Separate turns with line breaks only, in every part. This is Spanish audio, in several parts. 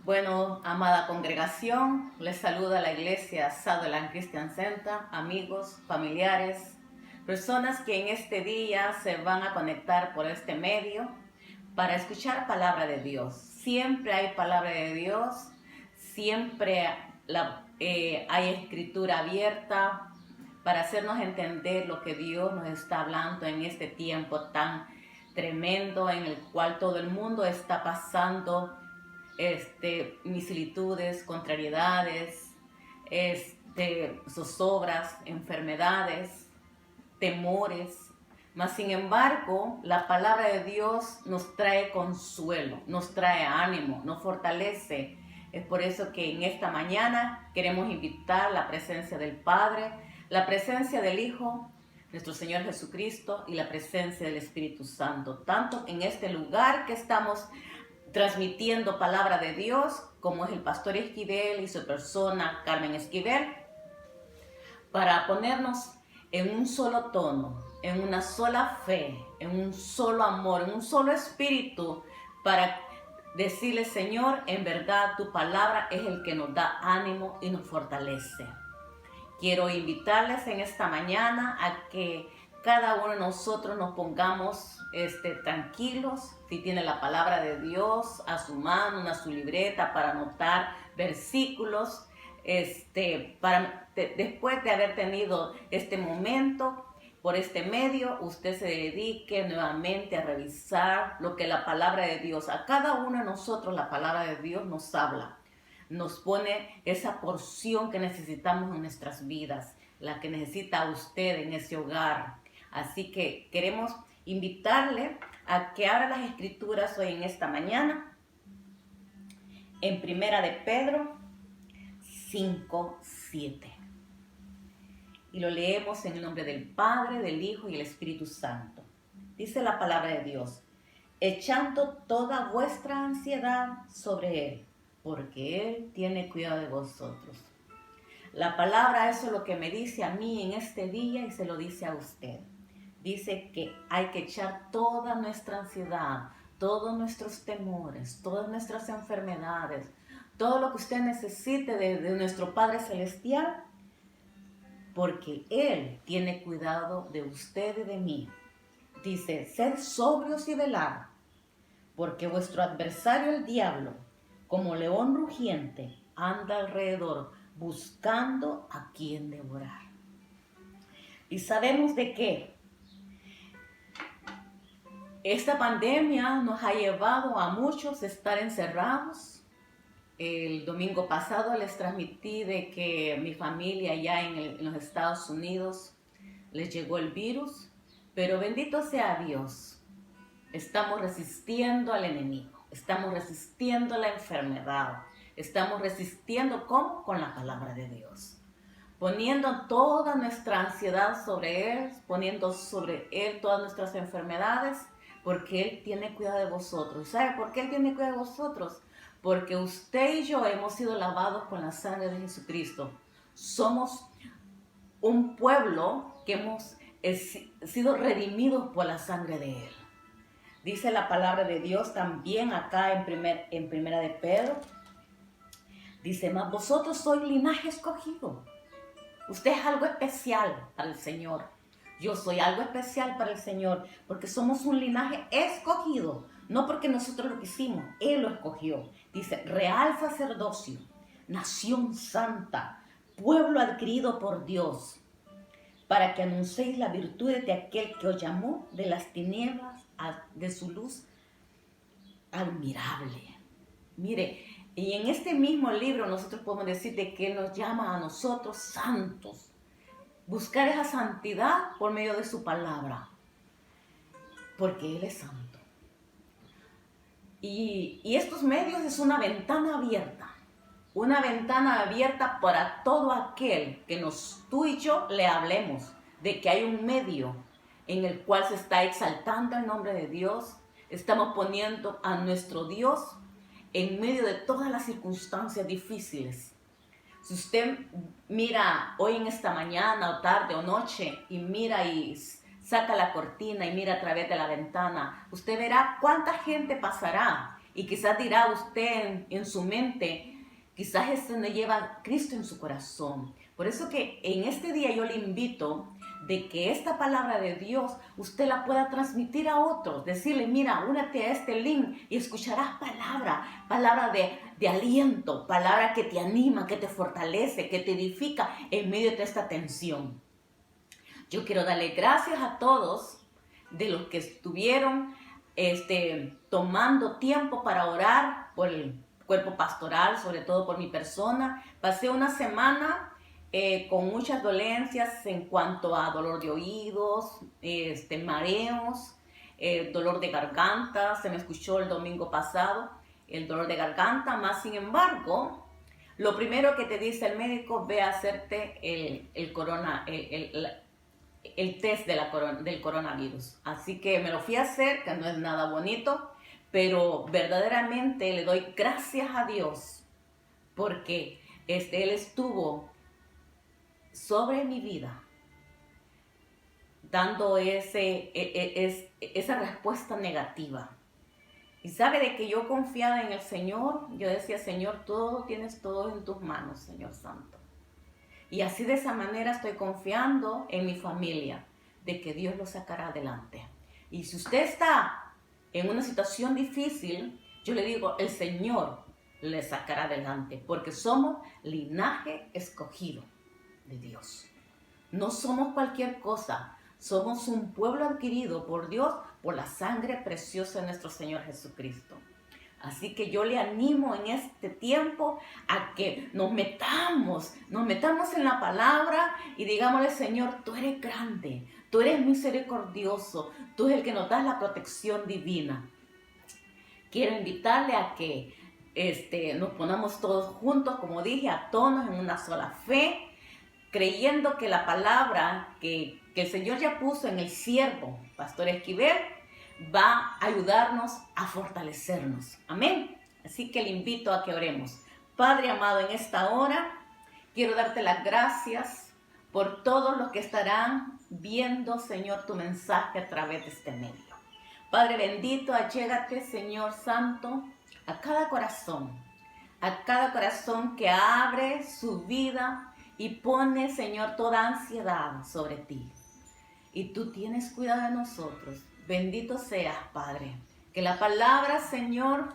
Bueno, amada congregación, les saluda la iglesia Sutherland Christian Center, amigos, familiares, personas que en este día se van a conectar por este medio para escuchar palabra de Dios. Siempre hay palabra de Dios, siempre hay escritura abierta para hacernos entender lo que Dios nos está hablando en este tiempo tan tremendo en el cual todo el mundo está pasando misilitudes, contrariedades, zozobras, enfermedades, temores. Mas sin embargo, la palabra de Dios nos trae consuelo, nos trae ánimo, nos fortalece. Es por eso que en esta mañana queremos invitar la presencia del Padre, la presencia del Hijo, nuestro Señor Jesucristo, y la presencia del Espíritu Santo, tanto en este lugar que estamos transmitiendo palabra de Dios, como es el pastor Esquivel y su persona Carmen Esquivel, para ponernos en un solo tono, en una sola fe, en un solo amor, en un solo espíritu, para decirle: Señor, en verdad tu palabra es el que nos da ánimo y nos fortalece. Quiero invitarles en esta mañana a que cada uno de nosotros nos pongamos tranquilos. Si tiene la palabra de Dios a su mano, a su libreta para anotar versículos, después de haber tenido este momento por este medio, usted se dedique nuevamente a revisar lo que la palabra de Dios, a cada uno de nosotros la palabra de Dios nos habla. Nos pone esa porción que necesitamos en nuestras vidas, la que necesita usted en ese hogar. Así que queremos invitarle a que abra las escrituras hoy en esta mañana en Primera de Pedro 5:7. Y lo leemos en el nombre del Padre, del Hijo y del Espíritu Santo. Dice la palabra de Dios: echando toda vuestra ansiedad sobre Él, porque Él tiene cuidado de vosotros. La palabra, eso es lo que me dice a mí en este día y se lo dice a usted. Dice que hay que echar toda nuestra ansiedad, todos nuestros temores, todas nuestras enfermedades, todo lo que usted necesite de nuestro Padre Celestial, porque Él tiene cuidado de usted y de mí. Dice: sed sobrios y velad, porque vuestro adversario el diablo, como león rugiente, anda alrededor buscando a quien devorar. Y sabemos de qué esta pandemia nos ha llevado a muchos a estar encerrados. El domingo pasado les transmití de que mi familia allá en los Estados Unidos les llegó el virus, pero bendito sea Dios, estamos resistiendo al enemigo, estamos resistiendo a la enfermedad, estamos resistiendo ¿cómo? Con la palabra de Dios, poniendo toda nuestra ansiedad sobre Él, poniendo sobre Él todas nuestras enfermedades, porque Él tiene cuidado de vosotros. ¿Sabe por qué Él tiene cuidado de vosotros? Porque usted y yo hemos sido lavados con la sangre de Jesucristo. Somos un pueblo que hemos sido redimidos por la sangre de Él. Dice la palabra de Dios también acá en Primera de Pedro. Dice: mas vosotros sois linaje escogido. Usted es algo especial para el Señor. Yo soy algo especial para el Señor, porque somos un linaje escogido, no porque nosotros lo quisimos, Él lo escogió. Dice: real sacerdocio, nación santa, pueblo adquirido por Dios, para que anunciéis la virtud de aquel que os llamó de las tinieblas de su luz admirable. Mire, y en este mismo libro nosotros podemos decir de que Él nos llama a nosotros santos. Buscar esa santidad por medio de su palabra, porque Él es santo. Y estos medios es una ventana abierta para todo aquel que tú y yo le hablemos de que hay un medio en el cual se está exaltando el nombre de Dios. Estamos poniendo a nuestro Dios en medio de todas las circunstancias difíciles. Si usted mira hoy en esta mañana o tarde o noche y mira y saca la cortina y mira a través de la ventana, usted verá cuánta gente pasará Y quizás dirá usted en su mente, quizás esto no lleva a Cristo en su corazón. Por eso que en este día yo le invito de que esta palabra de Dios usted la pueda transmitir a otros. Decirle, mira, únete a este link y escucharás palabra de aliento, palabra que te anima, que te fortalece, que te edifica en medio de esta tensión. Yo quiero darle gracias a todos de los que estuvieron tomando tiempo para orar por el cuerpo pastoral, sobre todo por mi persona. Pasé una semana con muchas dolencias en cuanto a dolor de oídos, mareos, dolor de garganta. Se me escuchó el domingo pasado el dolor de garganta, más sin embargo, lo primero que te dice el médico, ve a hacerte el test del coronavirus. Así que me lo fui a hacer, que no es nada bonito, pero verdaderamente le doy gracias a Dios porque Él estuvo sobre mi vida dando esa respuesta negativa. Y sabe de que yo confiaba en el Señor, yo decía, Señor, tienes todo en tus manos, Señor Santo. Y así de esa manera estoy confiando en mi familia, de que Dios lo sacará adelante. Y si usted está en una situación difícil, yo le digo, el Señor le sacará adelante, porque somos linaje escogido de Dios. No somos cualquier cosa, somos un pueblo adquirido por Dios por la sangre preciosa de nuestro Señor Jesucristo. Así que yo le animo en este tiempo a que nos metamos en la palabra y digámosle, Señor, tú eres grande, tú eres misericordioso, tú eres el que nos das la protección divina. Quiero invitarle a que nos pongamos todos juntos, como dije, a tonos en una sola fe, creyendo que la palabra que el Señor ya puso en el siervo, Pastor Esquivel, va a ayudarnos a fortalecernos. Amén. Así que le invito a que oremos. Padre amado, en esta hora quiero darte las gracias por todos los que estarán viendo, Señor, tu mensaje a través de este medio. Padre bendito, allégate, Señor Santo, a cada corazón que abre su vida y pone, Señor, toda ansiedad sobre ti. Y tú tienes cuidado de nosotros. Bendito seas, Padre. Que la palabra, Señor,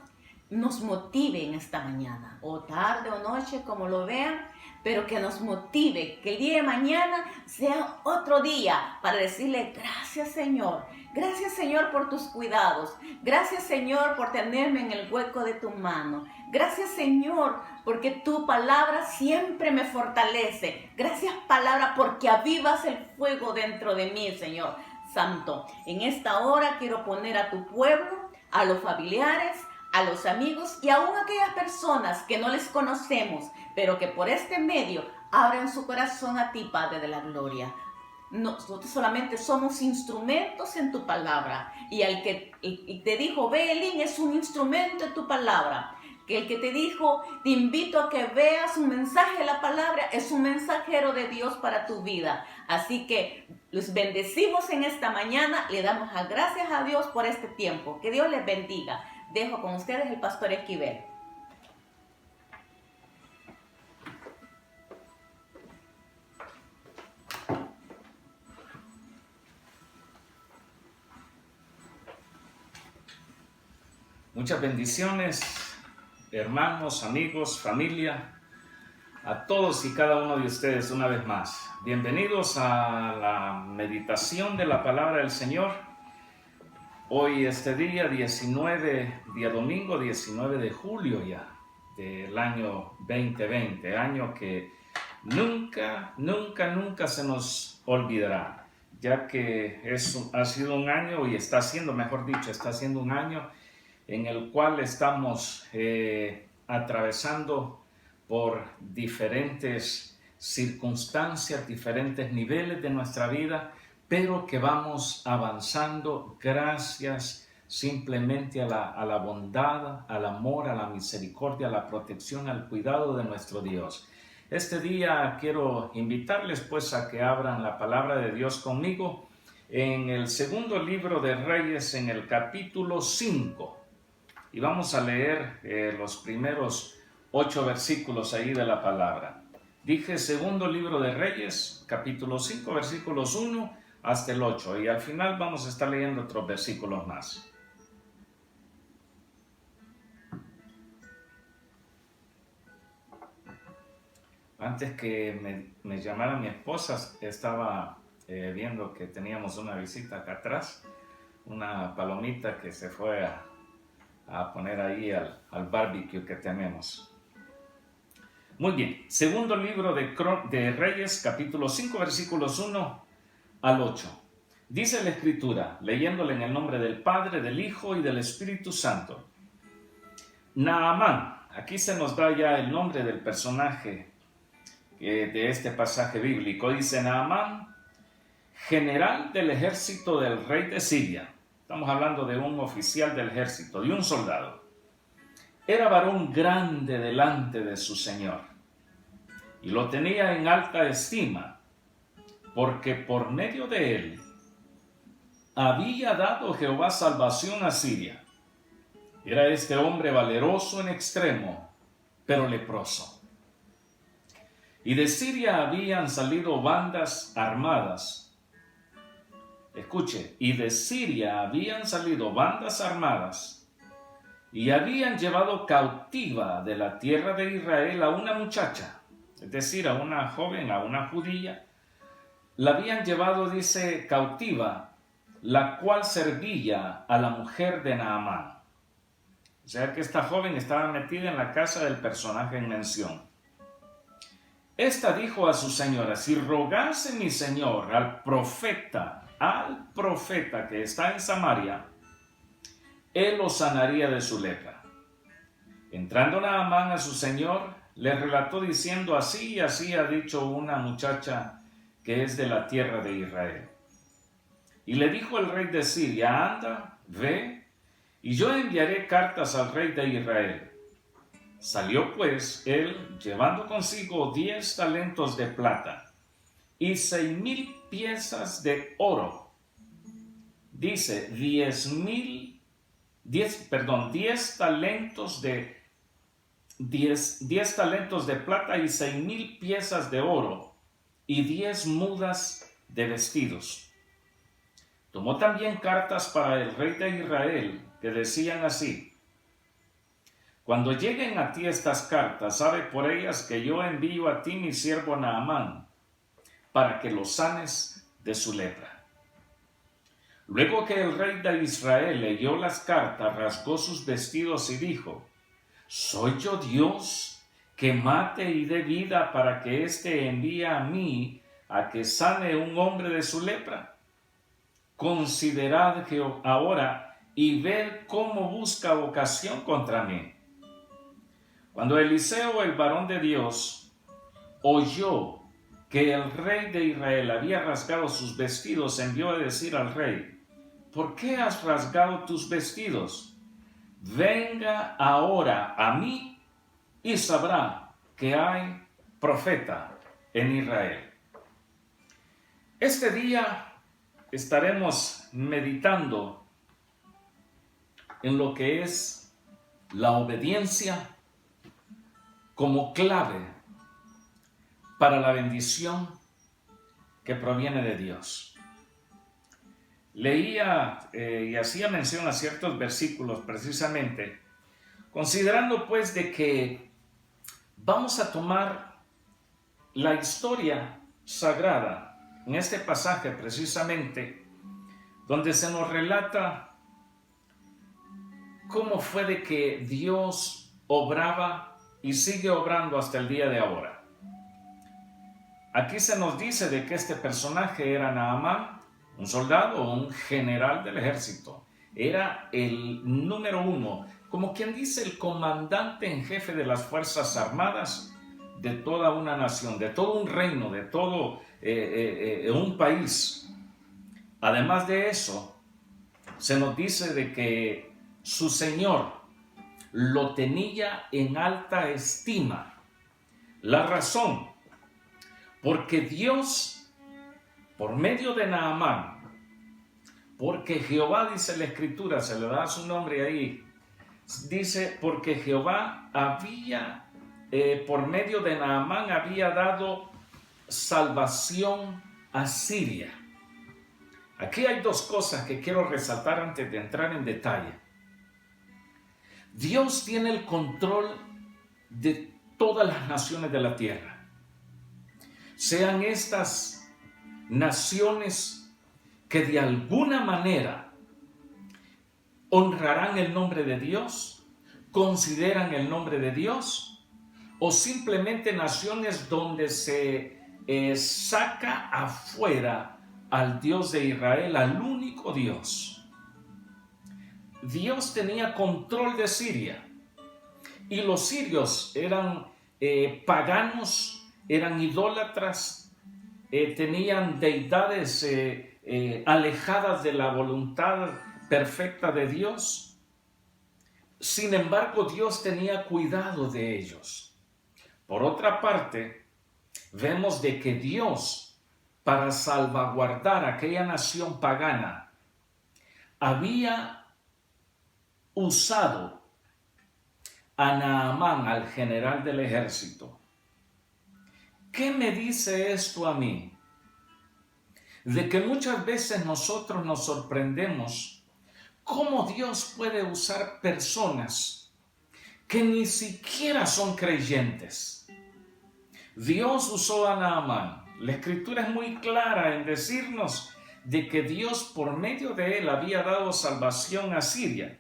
nos motive en esta mañana, o tarde o noche, como lo vean, pero que nos motive, que el día de mañana sea otro día para decirle gracias, Señor. Gracias, Señor, por tus cuidados. Gracias, Señor, por tenerme en el hueco de tu mano. Gracias, Señor, porque tu palabra siempre me fortalece. Gracias, palabra, porque avivas el fuego dentro de mí, Señor Santo. En esta hora quiero poner a tu pueblo, a los familiares, a los amigos y aún a aquellas personas que no les conocemos, pero que por este medio abran su corazón a ti, Padre de la Gloria. Nosotros solamente somos instrumentos en tu palabra. Y el que te dijo, ve, Elín, es un instrumento en tu palabra. Que el que te dijo, te invito a que veas un mensaje de la palabra, es un mensajero de Dios para tu vida. Así que los bendecimos en esta mañana. Le damos las gracias a Dios por este tiempo. Que Dios les bendiga. Dejo con ustedes el Pastor Esquivel.
Muchas bendiciones, hermanos, amigos, familia, a todos y cada uno de ustedes una vez más. Bienvenidos a la meditación de la palabra del Señor. Hoy día domingo 19 de julio ya del año 2020, año que nunca se nos olvidará, ya que ha sido un año y está siendo un año en el cual estamos atravesando por diferentes circunstancias, diferentes niveles de nuestra vida, pero que vamos avanzando gracias simplemente a la bondad, al amor, a la misericordia, a la protección, al cuidado de nuestro Dios. Este día quiero invitarles pues a que abran la palabra de Dios conmigo en el segundo libro de Reyes, en el capítulo 5. y vamos a leer los primeros 8 versículos ahí de la palabra. Dije segundo libro de Reyes, capítulo 5, versículos 1 hasta el 8, y al final vamos a estar leyendo otros versículos más. Antes que me llamara mi esposa, estaba viendo que teníamos una visita acá atrás, una palomita que se fue a poner ahí al barbecue que tenemos. Muy bien, segundo libro de Reyes, capítulo 5, versículos 1 al 8. Dice la Escritura, leyéndole en el nombre del Padre, del Hijo y del Espíritu Santo. Naamán, aquí se nos da ya el nombre del personaje de este pasaje bíblico. Dice Naamán, general del ejército del rey de Siria. Estamos hablando de un oficial del ejército, de un soldado. Era varón grande delante de su señor y lo tenía en alta estima, porque por medio de él había dado Jehová salvación a Siria. Era este hombre valeroso en extremo, pero leproso. Y de Siria habían salido bandas armadas. Escuche, y de Siria habían salido bandas armadas y habían llevado cautiva de la tierra de Israel a una muchacha, es decir, a una joven, a una judía. La habían llevado, dice, cautiva, la cual servía a la mujer de Naamán. O sea que esta joven estaba metida en la casa del personaje en mención. Esta dijo a su señora, si rogase mi señor al profeta que está en Samaria, él lo sanaría de su lepra. Entrando Naamán a su señor, le relató diciendo, así y así ha dicho una muchacha que es de la tierra de Israel. Y le dijo el rey de Siria, anda, ve, y yo enviaré cartas al rey de Israel. Salió pues él llevando consigo 10 talentos de plata y 6,000 piezas de oro. Dice 10 talentos de plata y 6,000 piezas de oro y 10 mudas de vestidos. Tomó también cartas para el rey de Israel que decían así: cuando lleguen a ti estas cartas, sabe por ellas que yo envío a ti mi siervo Naamán, para que lo sanes de su lepra. Luego que el rey de Israel leyó las cartas, rasgó sus vestidos y dijo: ¿soy yo Dios que mate y dé vida para que éste envíe a mí a que sane un hombre de su lepra? Considerad ahora y ved cómo busca ocasión contra mí. Cuando Eliseo, el varón de Dios, oyó que el rey de Israel había rasgado sus vestidos, envió a decir al rey: ¿por qué has rasgado tus vestidos? Venga ahora a mí y sabrá que hay profeta en Israel. Este día estaremos meditando en lo que es la obediencia como clave para la bendición que proviene de Dios. Leía y hacía mención a ciertos versículos precisamente, considerando pues de que vamos a tomar la historia sagrada en este pasaje precisamente, donde se nos relata cómo fue de que Dios obraba y sigue obrando hasta el día de ahora. Aquí se nos dice de que este personaje era Naamán, un soldado o un general del ejército. Era el número 1, como quien dice el comandante en jefe de las fuerzas armadas de toda una nación, de todo un reino, de todo un país. Además de eso, se nos dice de que su señor lo tenía en alta estima. La razón, porque Dios, por medio de Naamán, porque Jehová, dice la Escritura, se le da su nombre ahí, dice, porque Jehová había, por medio de Naamán, había dado salvación a Siria. Aquí hay dos cosas que quiero resaltar antes de entrar en detalle. Dios tiene el control de todas las naciones de la tierra. Sean estas naciones que de alguna manera honrarán el nombre de Dios, consideran el nombre de Dios, o simplemente naciones donde se saca afuera al Dios de Israel, al único Dios. Dios tenía control de Siria y los sirios eran paganos, eran idólatras, tenían deidades alejadas de la voluntad perfecta de Dios. Sin embargo, Dios tenía cuidado de ellos. Por otra parte, vemos de que Dios, para salvaguardar a aquella nación pagana, había usado a Naamán, al general del ejército. ¿Qué me dice esto a mí? De que muchas veces nosotros nos sorprendemos cómo Dios puede usar personas que ni siquiera son creyentes. Dios usó a Naamán. La escritura es muy clara en decirnos de que Dios por medio de él había dado salvación a Siria.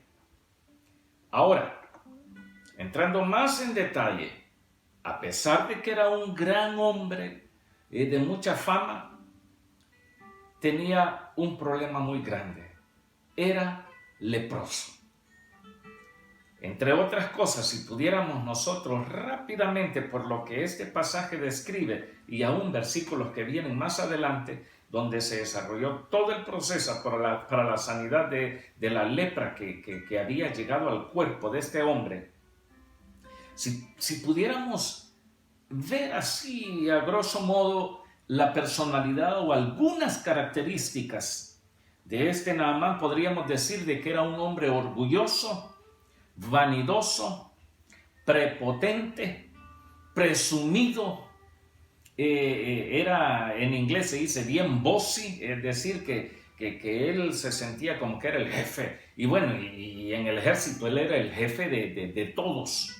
Ahora, entrando más en detalle, a pesar de que era un gran hombre de mucha fama, tenía un problema muy grande. Era leproso. Entre otras cosas, si pudiéramos nosotros rápidamente, por lo que este pasaje describe, y aún versículos que vienen más adelante, donde se desarrolló todo el proceso para la sanidad de la lepra que había llegado al cuerpo de este hombre, si pudiéramos ver así, a grosso modo, la personalidad o algunas características de este Naamán, podríamos decir de que era un hombre orgulloso, vanidoso, prepotente, presumido. Era, en inglés se dice bien bossy, es decir, que él se sentía como que era el jefe. Y bueno, y en el ejército él era el jefe de todos.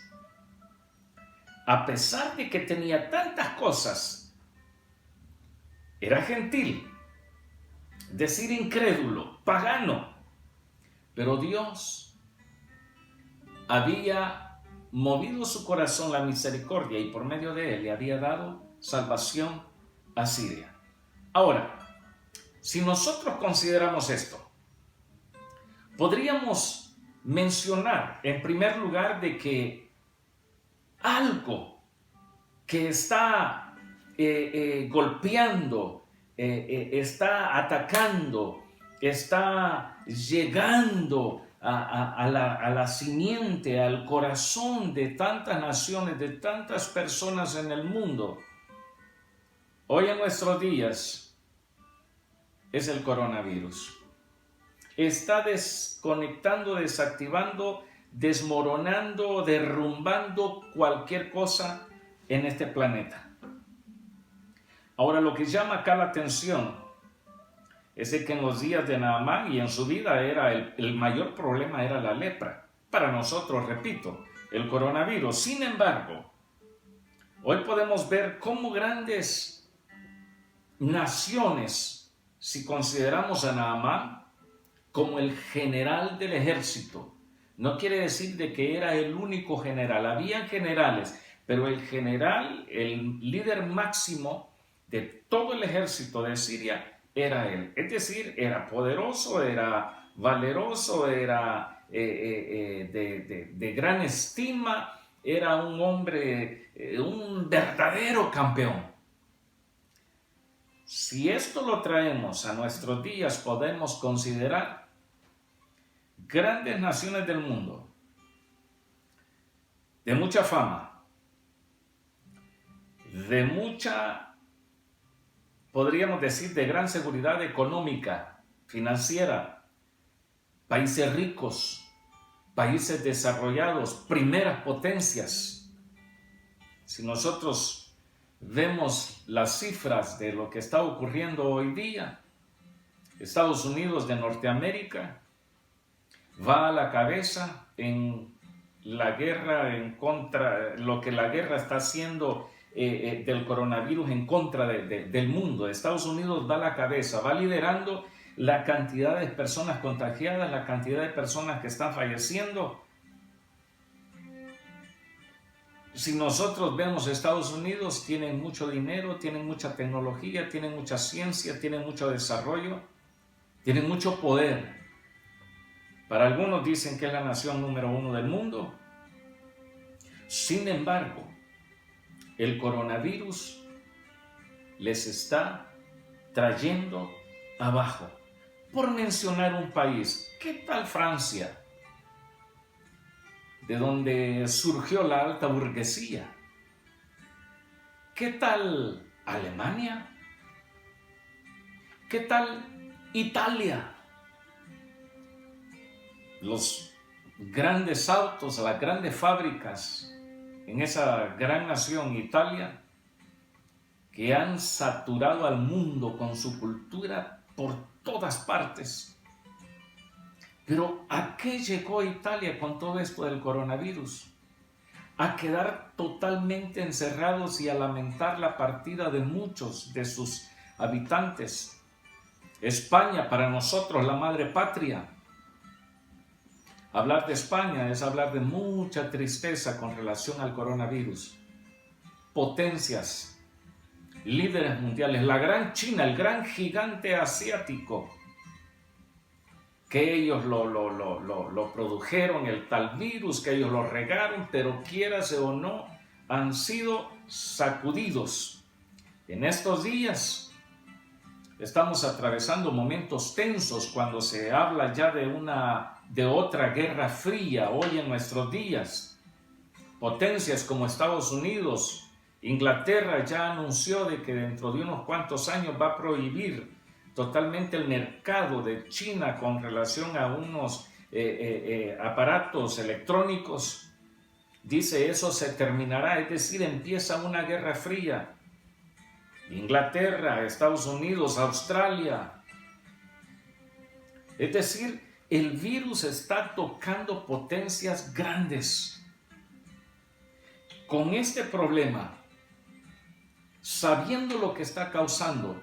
A pesar de que tenía tantas cosas, era gentil, es decir, incrédulo, pagano. Pero Dios había movido su corazón la misericordia y por medio de él le había dado salvación a Siria. Ahora, si nosotros consideramos esto, podríamos mencionar en primer lugar de que algo que está golpeando, está atacando, está llegando a la simiente, al corazón de tantas naciones, de tantas personas en el mundo, hoy en nuestros días, es el coronavirus. Está desconectando, desactivando, desmoronando, derrumbando cualquier cosa en este planeta. Ahora, lo que llama acá la atención es de que en los días de Naamán y en su vida el mayor problema era la lepra. Para nosotros, repito, el coronavirus. Sin embargo, hoy podemos ver cómo grandes naciones, si consideramos a Naamán como el general del ejército, no quiere decir de que era el único general, había generales, pero el general, el líder máximo de todo el ejército de Siria era él. Es decir, era poderoso, era valeroso, era de gran estima, era un hombre, un verdadero campeón. Si esto lo traemos a nuestros días, podemos considerar grandes naciones del mundo, de mucha fama, de mucha, podríamos decir, de gran seguridad económica, financiera, países ricos, países desarrollados, primeras potencias. Si nosotros vemos las cifras de lo que está ocurriendo hoy día, Estados Unidos de Norteamérica va a la cabeza en la guerra en contra, lo que la guerra está haciendo del coronavirus en contra del mundo. Estados Unidos va a la cabeza, va liderando la cantidad de personas contagiadas, la cantidad de personas que están falleciendo. Si nosotros vemos Estados Unidos, tienen mucho dinero, tienen mucha tecnología, tienen mucha ciencia, tienen mucho desarrollo, tienen mucho poder. Para algunos dicen que es la nación número 1 del mundo. Sin embargo, el coronavirus les está trayendo abajo. Por mencionar un país, ¿qué tal Francia? De donde surgió la alta burguesía. ¿Qué tal Alemania? ¿Qué tal Italia? Los grandes autos, las grandes fábricas en esa gran nación Italia, que han saturado al mundo con su cultura por todas partes. Pero ¿a qué llegó Italia con todo esto del coronavirus? A quedar totalmente encerrados y a lamentar la partida de muchos de sus habitantes. España, para nosotros, la madre patria. Hablar de España es hablar de mucha tristeza con relación al coronavirus. Potencias, líderes mundiales, la gran China, el gran gigante asiático, que ellos lo produjeron, el tal virus, que ellos lo regaron, pero quiérase o no, han sido sacudidos. En estos días estamos atravesando momentos tensos cuando se habla ya de otra guerra fría hoy en nuestros días. Potencias como Estados Unidos, Inglaterra ya anunció de que dentro de unos cuantos años va a prohibir totalmente el mercado de China con relación a unos aparatos electrónicos. Dice, eso se terminará, es decir, empieza una guerra fría. Inglaterra, Estados Unidos, Australia. Es decir, el virus está tocando potencias grandes. Con este problema, sabiendo lo que está causando,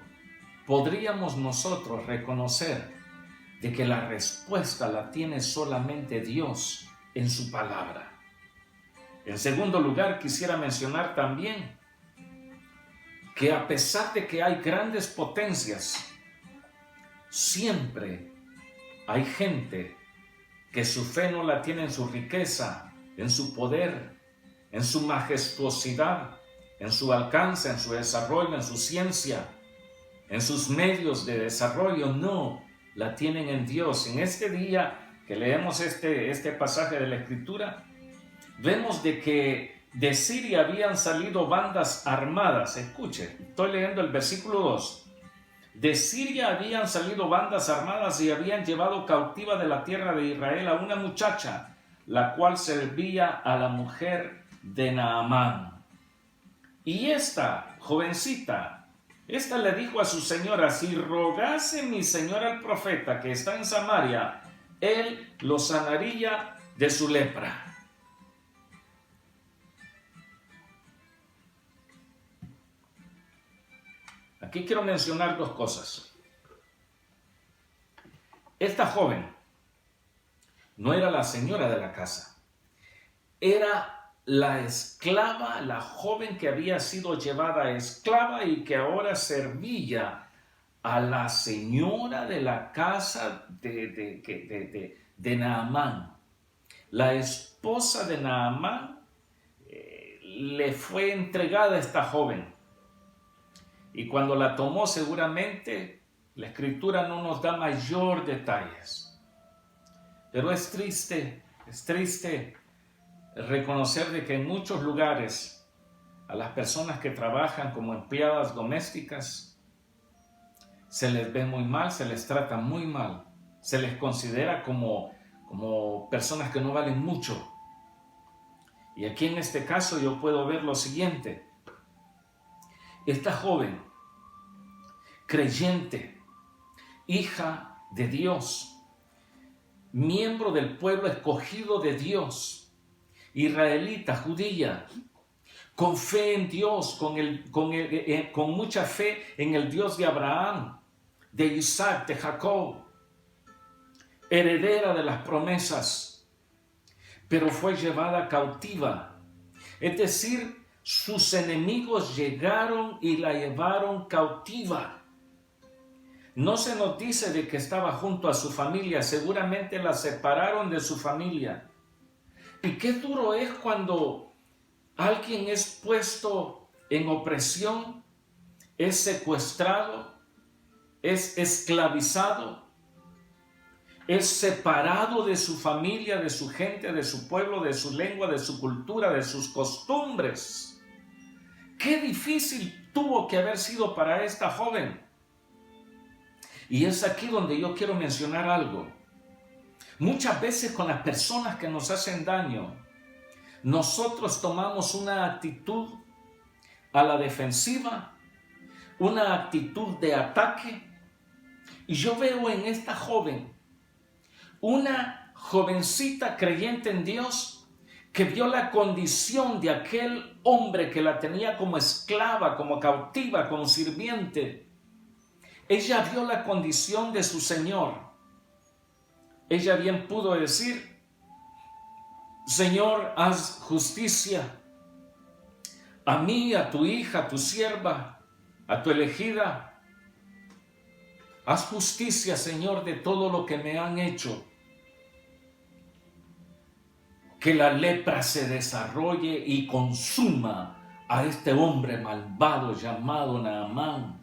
podríamos nosotros reconocer de que la respuesta la tiene solamente Dios en su palabra. En segundo lugar, quisiera mencionar también que a pesar de que hay grandes potencias, siempre hay gente que su fe no la tiene en su riqueza, en su poder, en su majestuosidad, en su alcance, en su desarrollo, en su ciencia, en sus medios de desarrollo. No, la tienen en Dios. En este día que leemos este pasaje de la Escritura, vemos de que de Siria habían salido bandas armadas. Escuche, estoy leyendo el versículo 2. De Siria habían salido bandas armadas y habían llevado cautiva de la tierra de Israel a una muchacha, la cual servía a la mujer de Naamán. Y esta jovencita, esta le dijo a su señora, si rogase mi señora al profeta que está en Samaria, él lo sanaría de su lepra. Aquí quiero mencionar dos cosas. Esta joven no era la señora de la casa, era la esclava, la joven que había sido llevada esclava y que ahora servía a la señora de la casa de Naamán. La esposa de Naamán le fue entregada a esta joven. Y cuando la tomó, seguramente la Escritura no nos da mayor detalles. Pero es triste reconocer de que en muchos lugares a las personas que trabajan como empleadas domésticas se les ve muy mal, se les trata muy mal, se les considera como como personas que no valen mucho. Y aquí en este caso yo puedo ver lo siguiente. Esta joven, creyente, hija de Dios, miembro del pueblo escogido de Dios, israelita, judía, con fe en Dios, con mucha fe en el Dios de Abraham, de Isaac, de Jacob, heredera de las promesas, pero fue llevada cautiva. Es decir, sus enemigos llegaron y la llevaron cautiva. No se nos dice de que estaba junto a su familia, seguramente la separaron de su familia. Y qué duro es cuando alguien es puesto en opresión, es secuestrado, es esclavizado, es separado de su familia, de su gente, de su pueblo, de su lengua, de su cultura, de sus costumbres. Qué difícil tuvo que haber sido para esta joven. Y es aquí donde yo quiero mencionar algo. Muchas veces con las personas que nos hacen daño, nosotros tomamos una actitud a la defensiva, una actitud de ataque. Y yo veo en esta joven una jovencita creyente en Dios que vio la condición de aquel hombre que la tenía como esclava, como cautiva, como sirviente. Ella vio la condición de su Señor. Ella bien pudo decir: Señor, haz justicia a mí, a tu hija, a tu sierva, a tu elegida. Haz justicia, Señor, de todo lo que me han hecho. Que la lepra se desarrolle y consuma a este hombre malvado llamado Naamán.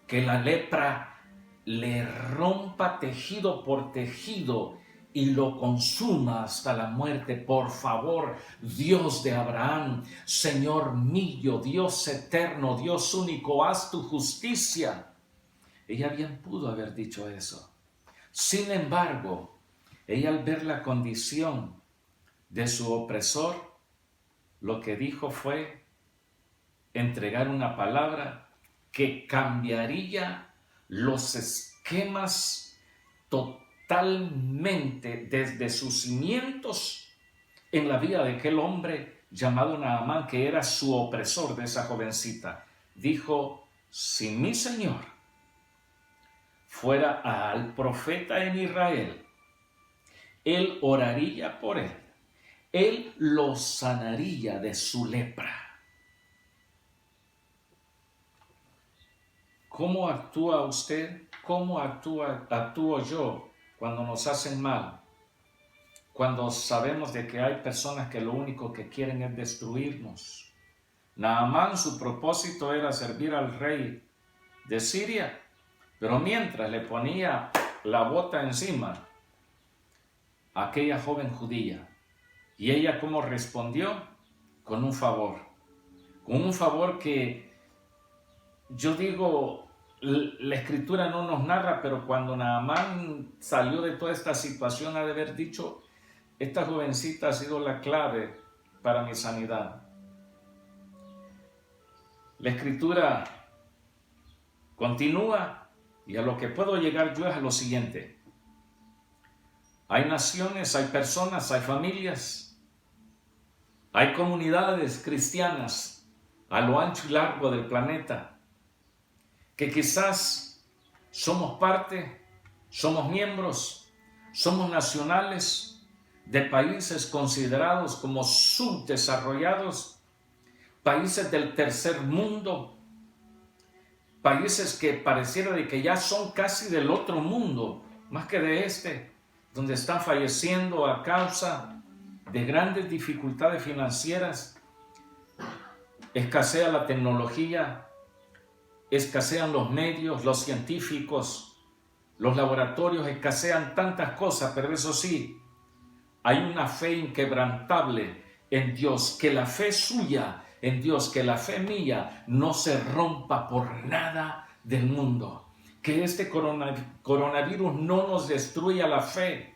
Que la lepra le rompa tejido por tejido y lo consuma hasta la muerte. Por favor, Dios de Abraham, Señor mío, Dios eterno, Dios único, haz tu justicia. Ella bien pudo haber dicho eso. Sin embargo, ella al ver la condición de su opresor, lo que dijo fue entregar una palabra que cambiaría los esquemas totalmente desde sus cimientos en la vida de aquel hombre llamado Naamán, que era su opresor de esa jovencita. Dijo: si mi Señor fuera al profeta en Israel, él oraría por él, él lo sanaría de su lepra. ¿Cómo actúa usted? ¿Cómo actúo yo cuando nos hacen mal? Cuando sabemos de que hay personas que lo único que quieren es destruirnos. Naamán, su propósito era servir al rey de Siria, pero mientras le ponía la bota encima a aquella joven judía. ¿Y ella cómo respondió? Con un favor. Con un favor que yo digo, la escritura no nos narra, pero cuando Naamán salió de toda esta situación ha de haber dicho: esta jovencita ha sido la clave para mi sanidad. La escritura continúa y a lo que puedo llegar yo es a lo siguiente. Hay naciones, hay personas, hay familias, hay comunidades cristianas a lo ancho y largo del planeta que quizás somos parte, somos miembros, somos nacionales de países considerados como subdesarrollados, países del tercer mundo, países que pareciera de que ya son casi del otro mundo, más que de este, donde están falleciendo a causa de grandes dificultades financieras. Escasea la tecnología, escasean los medios, los científicos, los laboratorios, escasean tantas cosas, pero eso sí, hay una fe inquebrantable en Dios, que la fe suya en Dios, que la fe mía no se rompa por nada del mundo, que este coronavirus no nos destruya la fe,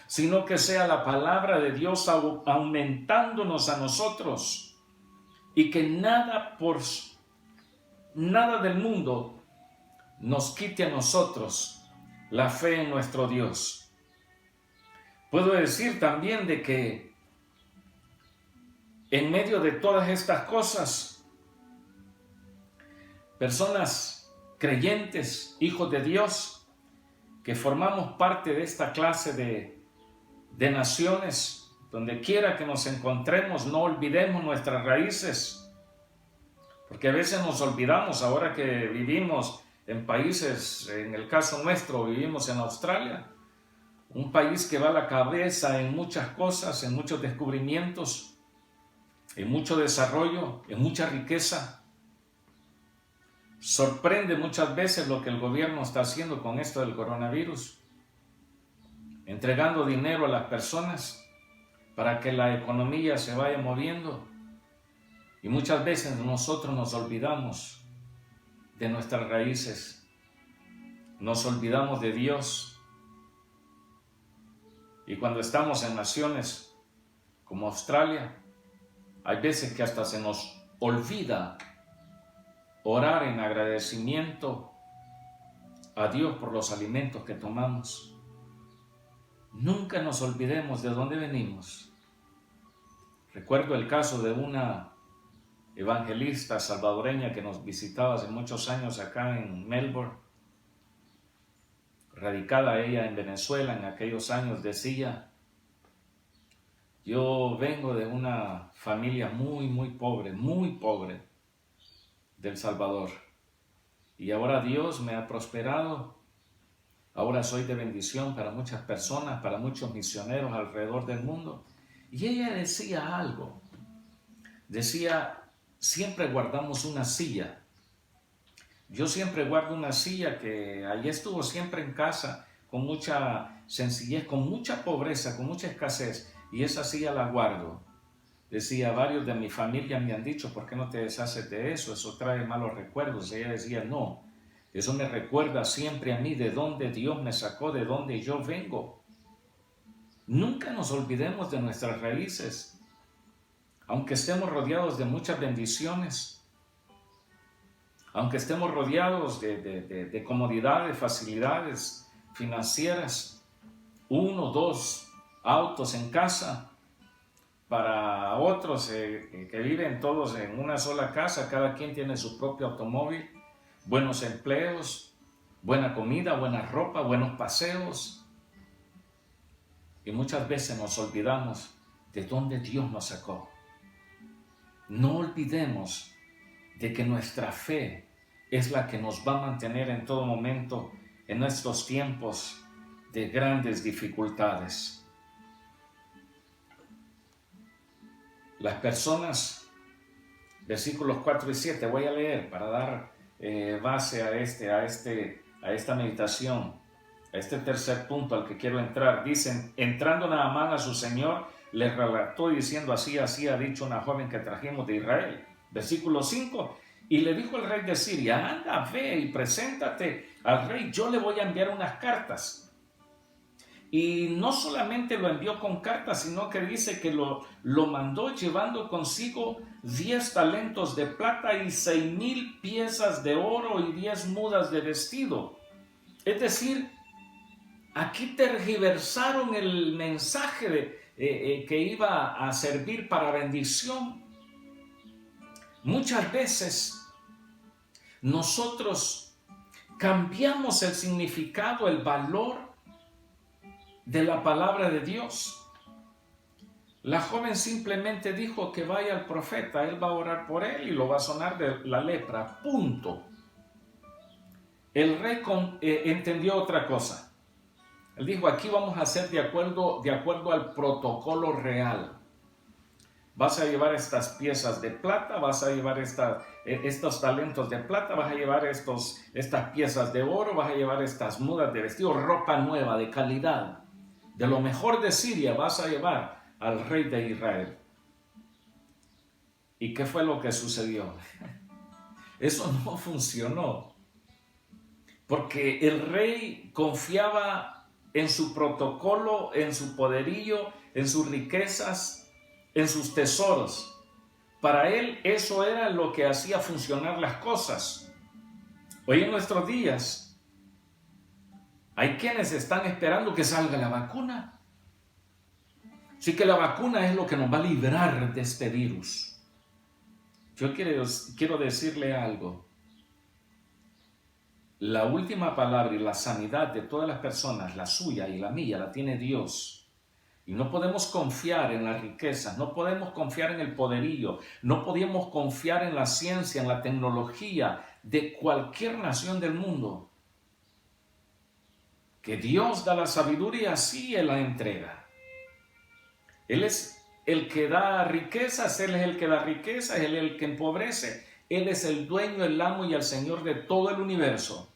sino que sea la palabra de Dios aumentándonos a nosotros, y que nada del mundo nos quite a nosotros la fe en nuestro Dios. Puedo decir también de que en medio de todas estas cosas, personas creyentes, hijos de Dios, que formamos parte de esta clase de naciones, donde quiera que nos encontremos, no olvidemos nuestras raíces, porque a veces nos olvidamos ahora que vivimos en países, en el caso nuestro, vivimos en Australia, un país que va a la cabeza en muchas cosas, en muchos descubrimientos, en mucho desarrollo, en mucha riqueza. Sorprende muchas veces lo que el gobierno está haciendo con esto del coronavirus, entregando dinero a las personas para que la economía se vaya moviendo, y muchas veces nosotros nos olvidamos de nuestras raíces, nos olvidamos de Dios, y cuando estamos en naciones como Australia, hay veces que hasta se nos olvida orar en agradecimiento a Dios por los alimentos que tomamos. Nunca nos olvidemos de dónde venimos. Recuerdo el caso de una evangelista salvadoreña que nos visitaba hace muchos años acá en Melbourne. Radicada ella en Venezuela en aquellos años, decía: yo vengo de una familia muy pobre del Salvador, y ahora Dios me ha prosperado. Ahora soy de bendición para muchas personas, para muchos misioneros alrededor del mundo. Y ella decía algo, decía: siempre guardamos una silla. Yo siempre guardo una silla que allí estuvo siempre en casa, con mucha sencillez, con mucha pobreza, con mucha escasez, y esa silla la guardo. Decía: varios de mi familia me han dicho, ¿por qué no te deshaces de eso? Eso trae malos recuerdos. Ella decía: no, eso me recuerda siempre a mí de dónde Dios me sacó, de dónde yo vengo. Nunca nos olvidemos de nuestras raíces, aunque estemos rodeados de muchas bendiciones, aunque estemos rodeados de comodidades, facilidades financieras, 1 o 2 autos en casa. Para otros que viven todos en una sola casa, cada quien tiene su propio automóvil, buenos empleos, buena comida, buena ropa, buenos paseos. Y muchas veces nos olvidamos de dónde Dios nos sacó. No olvidemos de que nuestra fe es la que nos va a mantener en todo momento en estos tiempos de grandes dificultades. Las personas, versículos 4 y 7, voy a leer para dar base a esta meditación, a este tercer punto al que quiero entrar. Dicen: entrando Naamán a su señor, le relató diciendo: así ha dicho una joven que trajimos de Israel. Versículo 5, y le dijo el rey de Siria: anda, ve y preséntate al rey, yo le voy a enviar unas cartas. Y no solamente lo envió con cartas, sino que dice que lo mandó llevando consigo 10 talentos de plata y 6,000 piezas de oro y 10 mudas de vestido. Es decir, aquí tergiversaron el mensaje que iba a servir para bendición. Muchas veces nosotros cambiamos el significado, el valor de la palabra de Dios. La joven simplemente dijo que vaya al profeta, él va a orar por él y lo va a sanar de la lepra, punto. El rey entendió otra cosa. Él dijo: aquí vamos a hacer de acuerdo al protocolo real. Vas a llevar estas piezas de plata, vas a llevar estos talentos de plata, vas a llevar estas piezas de oro, vas a llevar estas mudas de vestido, ropa nueva de calidad. De lo mejor de Siria vas a llevar al rey de Israel. ¿Y qué fue lo que sucedió? Eso no funcionó. Porque el rey confiaba en su protocolo, en su poderío, en sus riquezas, en sus tesoros. Para él eso era lo que hacía funcionar las cosas. Hoy en nuestros días hay quienes están esperando que salga la vacuna. Sí, que la vacuna es lo que nos va a librar de este virus. Yo quiero decirle algo. La última palabra y la sanidad de todas las personas, la suya y la mía, la tiene Dios. Y no podemos confiar en las riquezas, no podemos confiar en el poderío, no podemos confiar en la ciencia, en la tecnología de cualquier nación del mundo. Que Dios da la sabiduría, sí, Él la entrega. Él es el que da riquezas, Él es el que da riquezas, Él es el que empobrece. Él es el dueño, el amo y el Señor de todo el universo.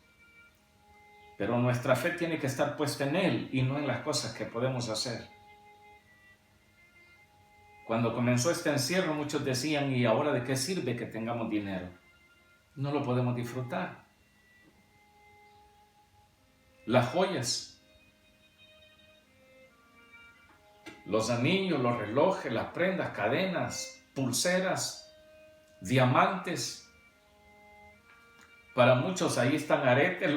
Pero nuestra fe tiene que estar puesta en Él y no en las cosas que podemos hacer. Cuando comenzó este encierro, muchos decían, ¿y ahora de qué sirve que tengamos dinero? No lo podemos disfrutar. Las joyas, los anillos, los relojes, las prendas, cadenas, pulseras, diamantes. Para muchos ahí están aretes,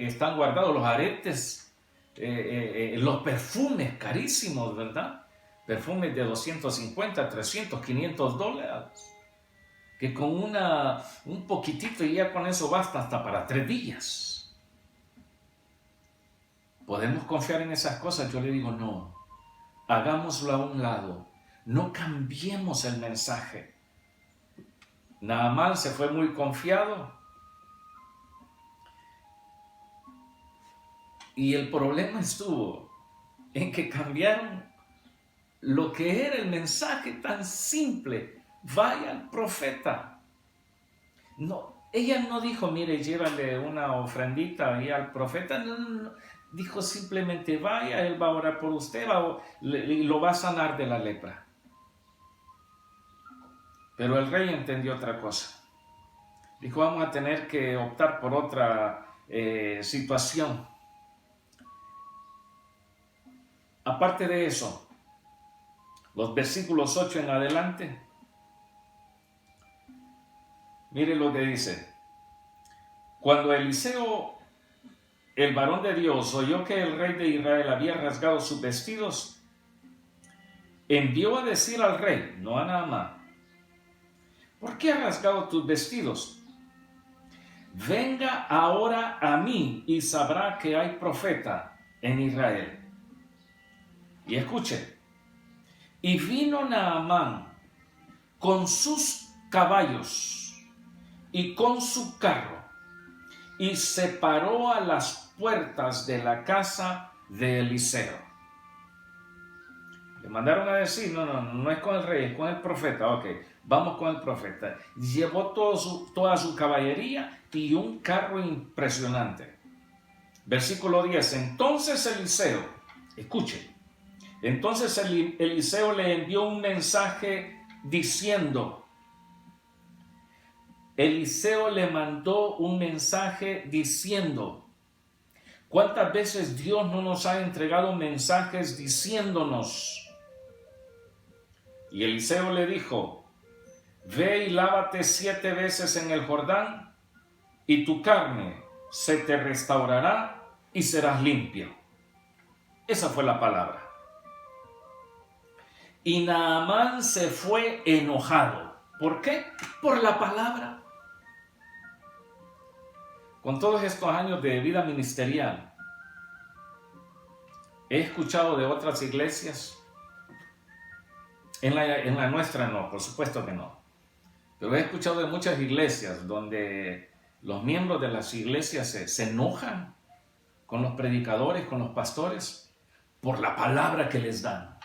están guardados los aretes, los perfumes carísimos, ¿verdad? Perfumes de 250, 300, 500 dólares, que con un poquitito y ya con eso basta hasta para 3 días. ¿Podemos confiar en esas cosas? Yo le digo no, hagámoslo a un lado, no cambiemos el mensaje. Naamán se fue muy confiado. Y el problema estuvo en que cambiaron lo que era el mensaje tan simple. Vaya al profeta. No, ella no dijo, mire, llévale una ofrendita ahí al profeta. No. Dijo simplemente, vaya, él va a orar por usted y lo va a sanar de la lepra. Pero el rey entendió otra cosa. Dijo, vamos a tener que optar por otra situación. Aparte de eso, los versículos 8 en adelante, mire lo que dice. Cuando Eliseo, el varón de Dios, oyó que el rey de Israel había rasgado sus vestidos, envió a decir al rey, no a Naamán, ¿por qué has rasgado tus vestidos? Venga ahora a mí y sabrá que hay profeta en Israel. Y escuche, y vino Naamán con sus caballos y con su carro y se paró a las puertas de la casa de Eliseo. Le mandaron a decir, no es con el rey, es con el profeta. Ok, vamos con el profeta. Llevó toda su caballería y un carro impresionante. Versículo 10, entonces Eliseo, escuche, entonces Eliseo le envió un mensaje diciendo, Eliseo le mandó un mensaje diciendo, ¿cuántas veces Dios no nos ha entregado mensajes diciéndonos? Y Eliseo le dijo, ve y lávate 7 veces en el Jordán y tu carne se te restaurará y serás limpio. Esa fue la palabra. Y Naamán se fue enojado. ¿Por qué? Por la palabra. Con todos estos años de vida ministerial, he escuchado de otras iglesias, en la nuestra no, por supuesto que no, pero he escuchado de muchas iglesias donde los miembros de las iglesias se enojan con los predicadores, con los pastores, por la palabra que les dan.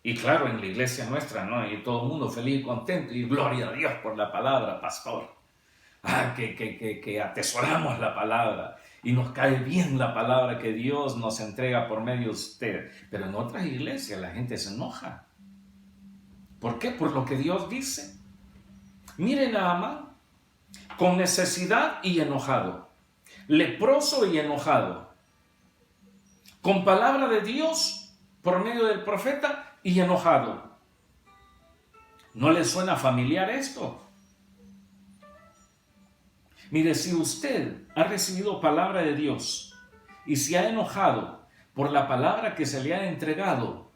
Y claro, en la iglesia nuestra, ¿no? Y todo el mundo feliz y contento, y gloria a Dios por la palabra, pastor. Que atesoramos la palabra, y nos cae bien la palabra que Dios nos entrega por medio de usted. Pero en otras iglesias la gente se enoja. ¿Por qué? Por lo que Dios dice. Miren a Naamán, con necesidad y enojado, leproso y enojado. con palabra de Dios por medio del profeta y enojado. ¿No le suena familiar esto? Mire, si usted ha recibido palabra de Dios y se ha enojado por la palabra que se le ha entregado,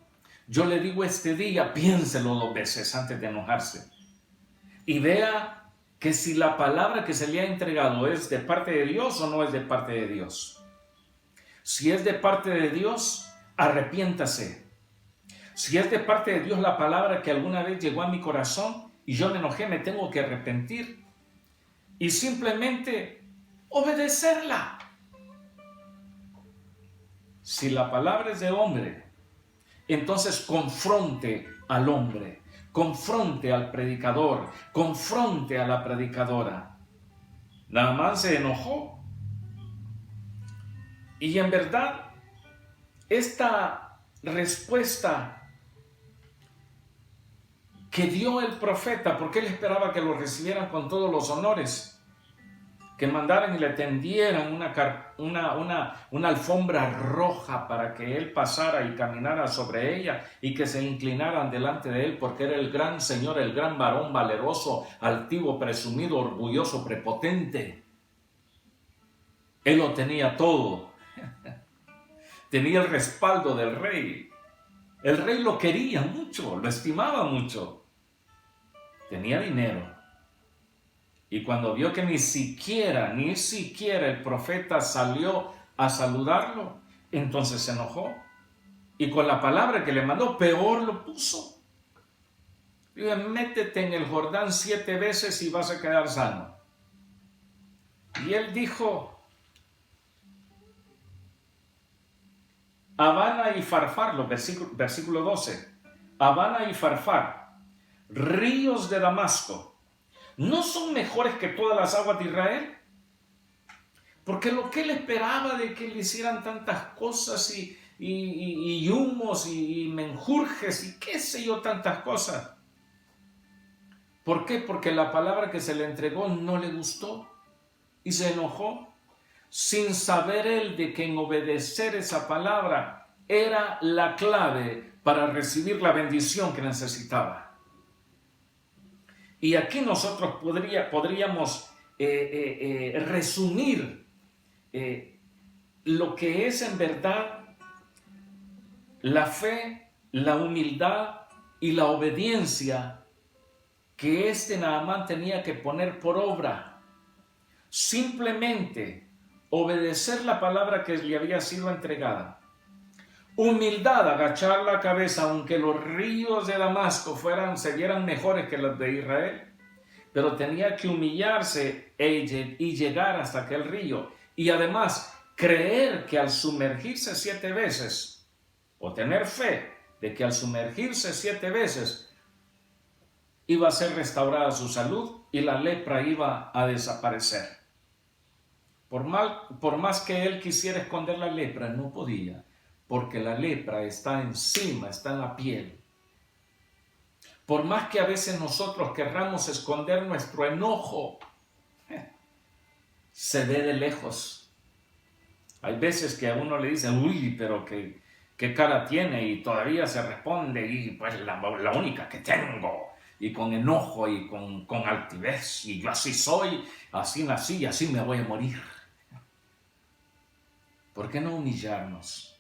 yo le digo este día, piénselo 2 veces antes de enojarse y vea que si la palabra que se le ha entregado es de parte de Dios o no es de parte de Dios. Si es de parte de Dios, arrepiéntase. Si es de parte de Dios la palabra que alguna vez llegó a mi corazón y yo me enojé, me tengo que arrepentir y simplemente obedecerla. Si la palabra es de hombre, entonces confronte al hombre, confronte al predicador, confronte a la predicadora. Naamán se enojó. Y en verdad, esta respuesta que dio el profeta, porque él esperaba que lo recibieran con todos los honores, que mandaran y le tendieran una alfombra roja para que él pasara y caminara sobre ella y que se inclinaran delante de él, porque era el gran señor, el gran varón valeroso, altivo, presumido, orgulloso, prepotente. Él lo tenía todo. Tenía el respaldo del rey. El rey lo quería mucho, lo estimaba mucho. Tenía dinero. Y cuando vio que ni siquiera el profeta salió a saludarlo, entonces se enojó. Y con la palabra que le mandó, peor lo puso. Dijo, métete en el Jordán 7 veces y vas a quedar sano. Y él dijo, Abana y Farfar, versículo 12. Abana y Farfar, ríos de Damasco, ¿no son mejores que todas las aguas de Israel? Porque lo que él esperaba de que le hicieran tantas cosas y humos y menjurjes y qué sé yo, tantas cosas. ¿Por qué? Porque la palabra que se le entregó no le gustó y se enojó, sin saber él de que en obedecer esa palabra era la clave para recibir la bendición que necesitaba. Y aquí nosotros podríamos resumir lo que es en verdad la fe, la humildad y la obediencia que Naamán tenía que poner por obra. Simplemente obedecer la palabra que le había sido entregada. Humildad, agachar la cabeza, aunque los ríos de Damasco se vieran mejores que los de Israel, pero tenía que humillarse y llegar hasta aquel río. Y además, creer que al sumergirse 7 veces, o tener fe de que al sumergirse 7 veces, iba a ser restaurada su salud y la lepra iba a desaparecer. Por más que él quisiera esconder la lepra, no podía, porque la lepra está encima, está en la piel. Por más que a veces nosotros querramos esconder nuestro enojo, se ve de lejos. Hay veces que a uno le dicen, uy, pero qué cara tiene, y todavía se responde, y pues la única que tengo, y con enojo y con altivez, y yo así soy, así nací y así me voy a morir. ¿Por qué no humillarnos?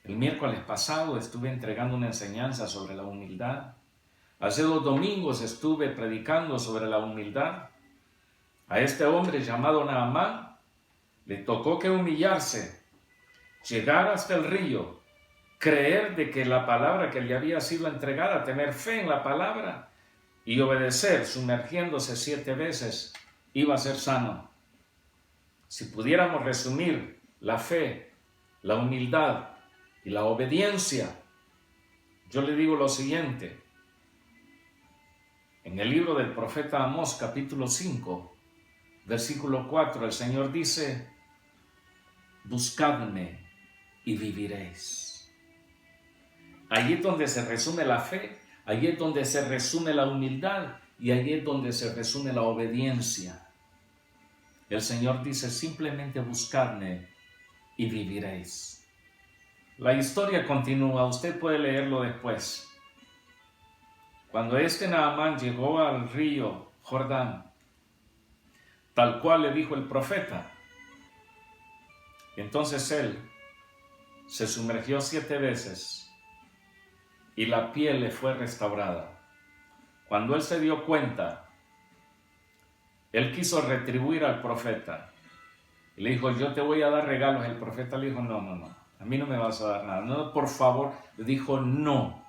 El miércoles pasado estuve entregando una enseñanza sobre la humildad. Hace 2 domingos estuve predicando sobre la humildad. A este hombre llamado Naamán le tocó que humillarse, llegar hasta el río, creer de que la palabra que le había sido entregada, tener fe en la palabra y obedecer, sumergiéndose 7 veces, iba a ser sano. Si pudiéramos resumir la fe, la humildad y la obediencia, yo le digo lo siguiente. En el libro del profeta Amós, capítulo 5, versículo 4, el Señor dice, buscadme y viviréis. Allí es donde se resume la fe, allí es donde se resume la humildad y allí es donde se resume la obediencia. El Señor dice, simplemente buscadme y viviréis. La historia continúa, usted puede leerlo después. Cuando Naamán llegó al río Jordán, tal cual le dijo el profeta, entonces él se sumergió 7 veces y la piel le fue restaurada. Cuando él se dio cuenta, él quiso retribuir al profeta. Y le dijo, yo te voy a dar regalos. El profeta le dijo, no, a mí no me vas a dar nada. No, por favor. Le dijo, no,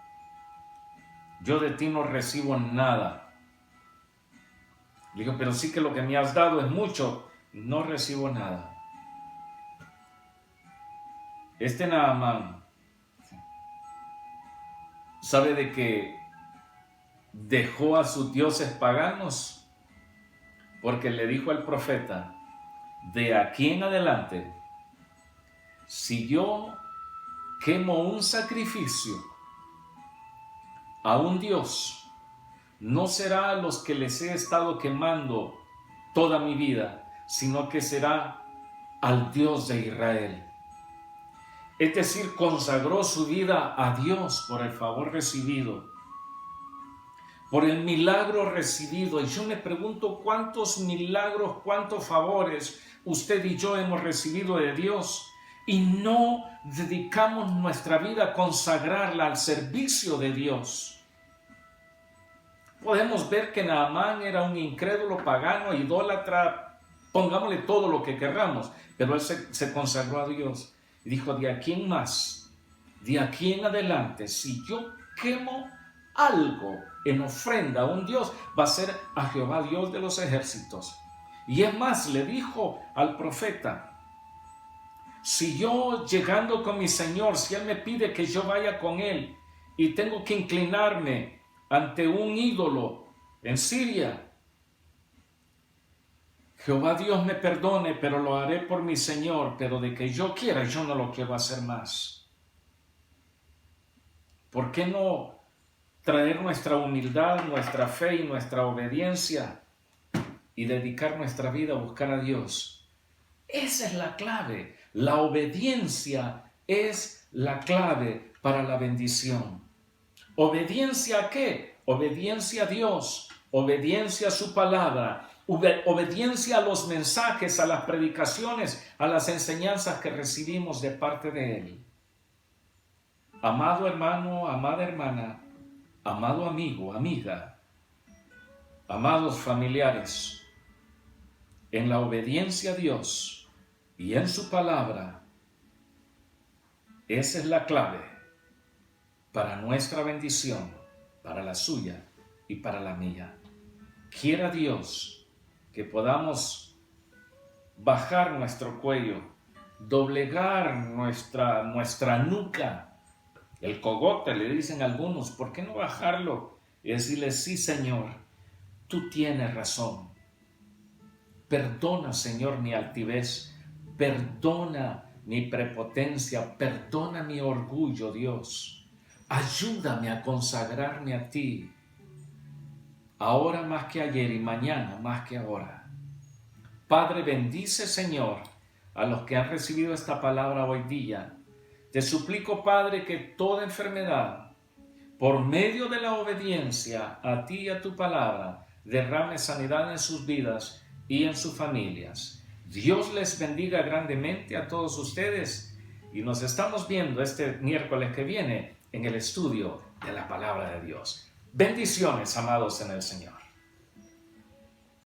yo de ti no recibo nada. Le dijo, pero sí que lo que me has dado es mucho. No recibo nada. Naamán sabe de que dejó a sus dioses paganos porque le dijo al profeta, de aquí en adelante, si yo quemo un sacrificio a un Dios, no será a los que les he estado quemando toda mi vida, sino que será al Dios de Israel. Es decir, consagró su vida a Dios por el favor recibido, por el milagro recibido. Y yo me pregunto cuántos milagros, cuántos favores usted y yo hemos recibido de Dios y no dedicamos nuestra vida a consagrarla al servicio de Dios. Podemos ver que Naamán era un incrédulo, pagano, idólatra, pongámosle todo lo que querramos, pero él se consagró a Dios y dijo, de aquí en más, de aquí en adelante, si yo quemo algo en ofrenda a un Dios, va a ser a Jehová Dios de los ejércitos. Y es más, le dijo al profeta, si yo llegando con mi Señor, si Él me pide que yo vaya con Él y tengo que inclinarme ante un ídolo en Siria, Jehová Dios me perdone, pero lo haré por mi Señor, pero de que yo quiera, yo no lo quiero hacer más. ¿Por qué no traer nuestra humildad, nuestra fe y nuestra obediencia y dedicar nuestra vida a buscar a Dios? Esa es la clave. La obediencia es la clave para la bendición. ¿Obediencia a qué? Obediencia a Dios, obediencia a su palabra, obediencia a los mensajes, a las predicaciones, a las enseñanzas que recibimos de parte de Él. Amado hermano, amada hermana, amado amigo, amiga, amados familiares, en la obediencia a Dios y en su palabra, esa es la clave para nuestra bendición, para la suya y para la mía. Quiera Dios que podamos bajar nuestro cuello, doblegar nuestra nuca, el cogote, le dicen algunos, ¿por qué no bajarlo? Y decirle, sí, Señor, tú tienes razón. Perdona, Señor, mi altivez, perdona mi prepotencia, perdona mi orgullo, Dios. Ayúdame a consagrarme a ti, ahora más que ayer y mañana más que ahora. Padre, bendice, Señor, a los que han recibido esta palabra hoy día. Te suplico, Padre, que toda enfermedad, por medio de la obediencia a ti y a tu palabra, derrame sanidad en sus vidas y en sus familias. Dios les bendiga grandemente a todos ustedes y nos estamos viendo este miércoles que viene en el estudio de la palabra de Dios. Bendiciones, amados en el Señor.